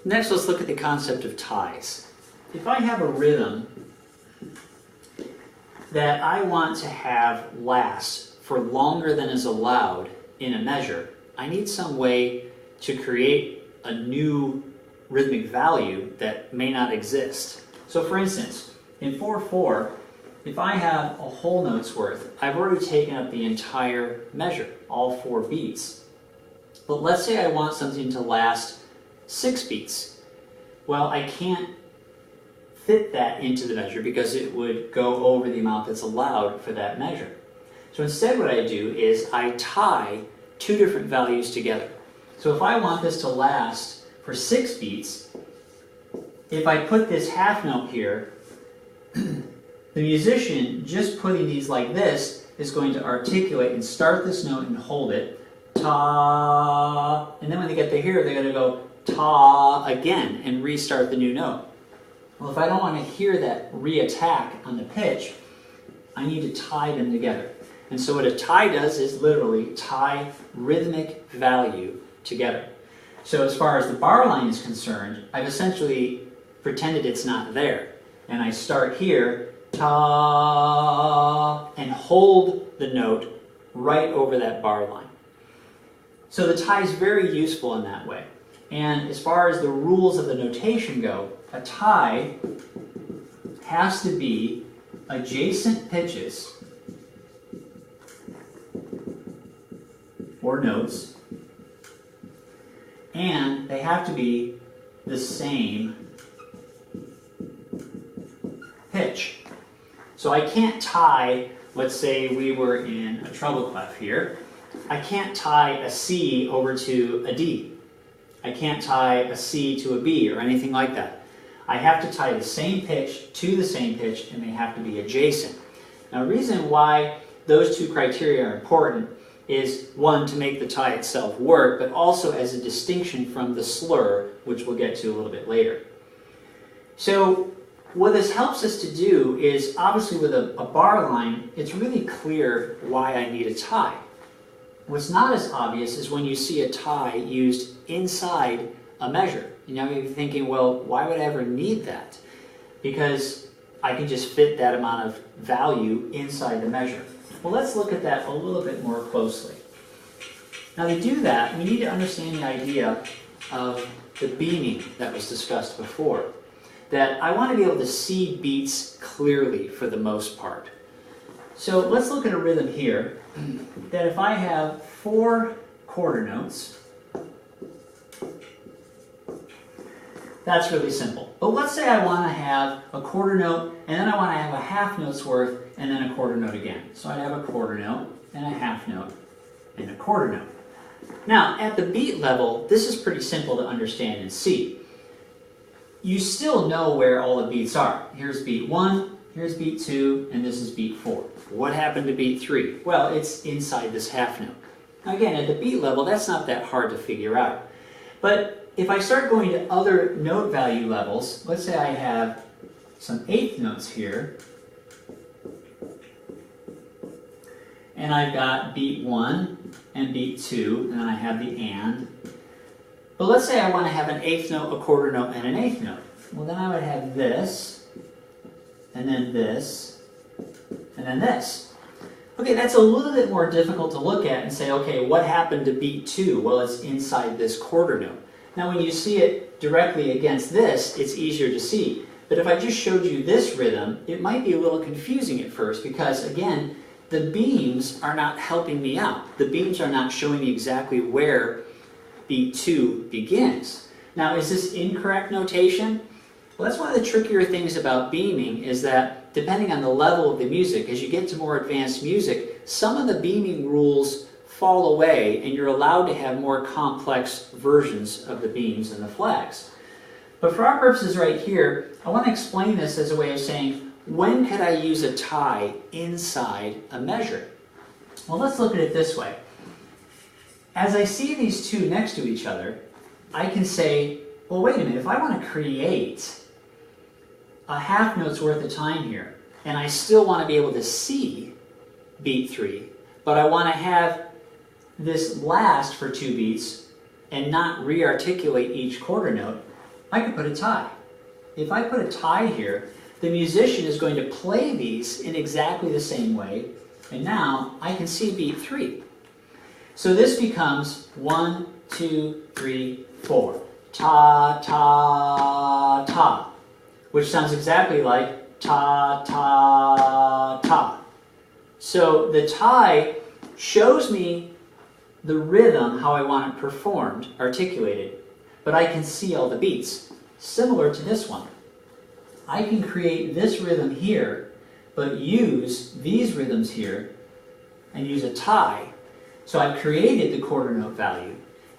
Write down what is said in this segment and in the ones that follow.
Next, let's look at the concept of ties. If I have a rhythm that I want to have last for longer than is allowed in a measure, I need some way to create a new rhythmic value that may not exist. So for instance, in 4/4, if I have a whole note's worth, I've already taken up the entire measure, all 4 beats. But let's say I want something to last 6 beats. Well, I can't fit that into the measure because it would go over the amount that's allowed for that measure. So instead what I do is I tie 2 different values together. So if I want this to last for 6 beats, if I put this half note here, the musician just putting these like this is going to articulate and start this note and hold it, ta, and then when they get to here, they're going to go ta again and restart the new note. Well, if I don't want to hear that re-attack on the pitch, I need to tie them together. And so what a tie does is literally tie rhythmic value together. So as far as the bar line is concerned, I've essentially pretended it's not there. And I start here, ta, and hold the note right over that bar line. So the tie is very useful in that way. And as far as the rules of the notation go, a tie has to be adjacent pitches or notes, and they have to be the same pitch. So I can't tie, let's say we were in a treble clef here, I can't tie a C over to a D. I can't tie a C to a B or anything like that. I have to tie the same pitch to the same pitch, and they have to be adjacent. Now the reason why those 2 criteria are important is, one, to make the tie itself work, but also as a distinction from the slur, which we'll get to a little bit later. So what this helps us to do is, obviously with a bar line, it's really clear why I need a tie. What's not as obvious is when you see a tie used inside a measure. You know, you're thinking, well, why would I ever need that? Because I can just fit that amount of value inside the measure. Well, let's look at that a little bit more closely. Now to do that, we need to understand the idea of the beaming that was discussed before. That I want to be able to see beats clearly for the most part. So let's look at a rhythm here, that if I have 4 quarter notes, that's really simple. But let's say I want to have a quarter note, and then I want to have a half note's worth, and then a quarter note again. So I'd have a quarter note, and a half note, and a quarter note. Now, at the beat level, this is pretty simple to understand and see. You still know where all the beats are. Here's beat 1, here's beat 2, and this is beat 4. What happened to beat 3? Well, it's inside this half note. Now again, at the beat level, that's not that hard to figure out. But if I start going to other note value levels, let's say I have some 8th notes here, and I've got beat 1 and beat 2, and then I have the and. But let's say I want to have an 8th note, a quarter note, and an 8th note. Well, then I would have this, and then this, and then this. Okay, that's a little bit more difficult to look at and say, okay, what happened to beat 2? Well, it's inside this quarter note. Now, when you see it directly against this, it's easier to see. But if I just showed you this rhythm, it might be a little confusing at first because, again, the beams are not helping me out. The beams are not showing me exactly where beat 2 begins. Now, is this incorrect notation? Well, that's one of the trickier things about beaming is that depending on the level of the music, as you get to more advanced music, some of the beaming rules fall away and you're allowed to have more complex versions of the beams and the flags. But for our purposes right here, I want to explain this as a way of saying, when could I use a tie inside a measure? Well, let's look at it this way. As I see these 2 next to each other, I can say, well, wait a minute, if I want to create a half note's worth of time here, and I still want to be able to see beat 3, but I want to have this last for 2 beats and not re-articulate each quarter note, I could put a tie. If I put a tie here, the musician is going to play these in exactly the same way, and now I can see beat 3. So this becomes 1, 2, 3, 4. Ta, ta, ta, which sounds exactly like ta, ta, ta. So the tie shows me the rhythm, how I want it performed, articulated, but I can see all the beats, similar to this one. I can create this rhythm here, but use these rhythms here and use a tie. So I've created the quarter note value,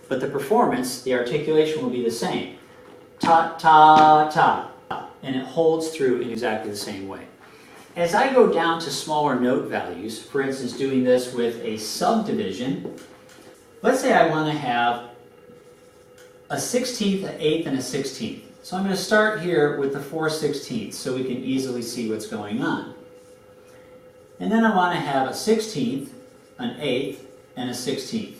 but the performance, the articulation will be the same. Ta, ta, ta, and it holds through in exactly the same way. As I go down to smaller note values, for instance doing this with a subdivision, let's say I want to have a 16th, an 8th, and a 16th. So I'm going to start here with the 4/16 so we can easily see what's going on. And then I want to have a 16th, an 8th, and a 16th.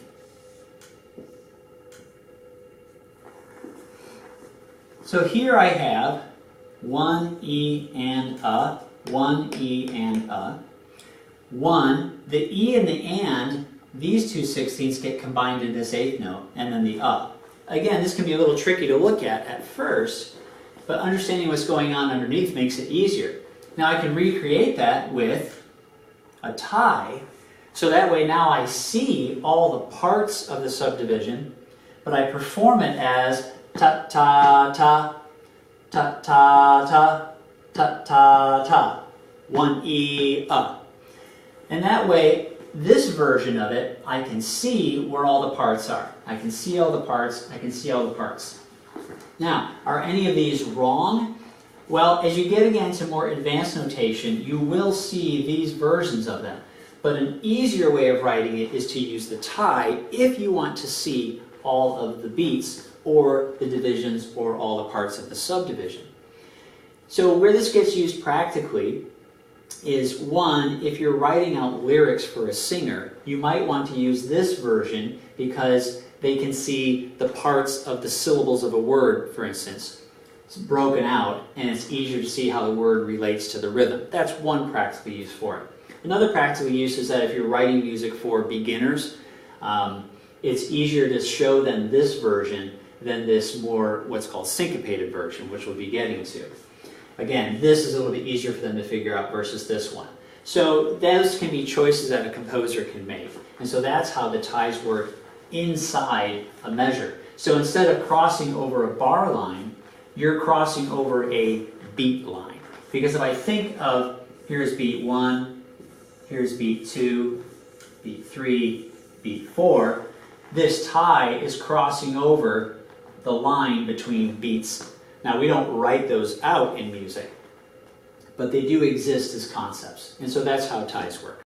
So here I have 1 E and a, 1 E and a, 1. The E and the and, these two 16ths get combined in this 8th note, and then the a. Again, this can be a little tricky to look at first, but understanding what's going on underneath makes it easier. Now I can recreate that with a tie, so that way now I see all the parts of the subdivision, but I perform it as ta ta ta, ta ta ta, ta ta ta, 1 E a. And that way, this version of it, I can see where all the parts are. I can see all the parts, I can see all the parts. Now, are any of these wrong? Well, as you get again to more advanced notation, you will see these versions of them. But an easier way of writing it is to use the tie if you want to see all of the beats or the divisions or all the parts of the subdivision. So where this gets used practically is, one, if you're writing out lyrics for a singer, you might want to use this version because they can see the parts of the syllables of a word, for instance. It's broken out, and it's easier to see how the word relates to the rhythm. That's one practical use for it. Another practical use is that if you're writing music for beginners, it's easier to show them this version than this more what's called syncopated version, which we'll be getting to. Again, this is a little bit easier for them to figure out versus this one. So those can be choices that a composer can make. And so that's how the ties work inside a measure. So instead of crossing over a bar line, you're crossing over a beat line. Because if I think of, here's beat 1, here's beat 2, beat 3, beat 4, this tie is crossing over the line between beats. Now, we don't write those out in music, but they do exist as concepts. And so that's how ties work.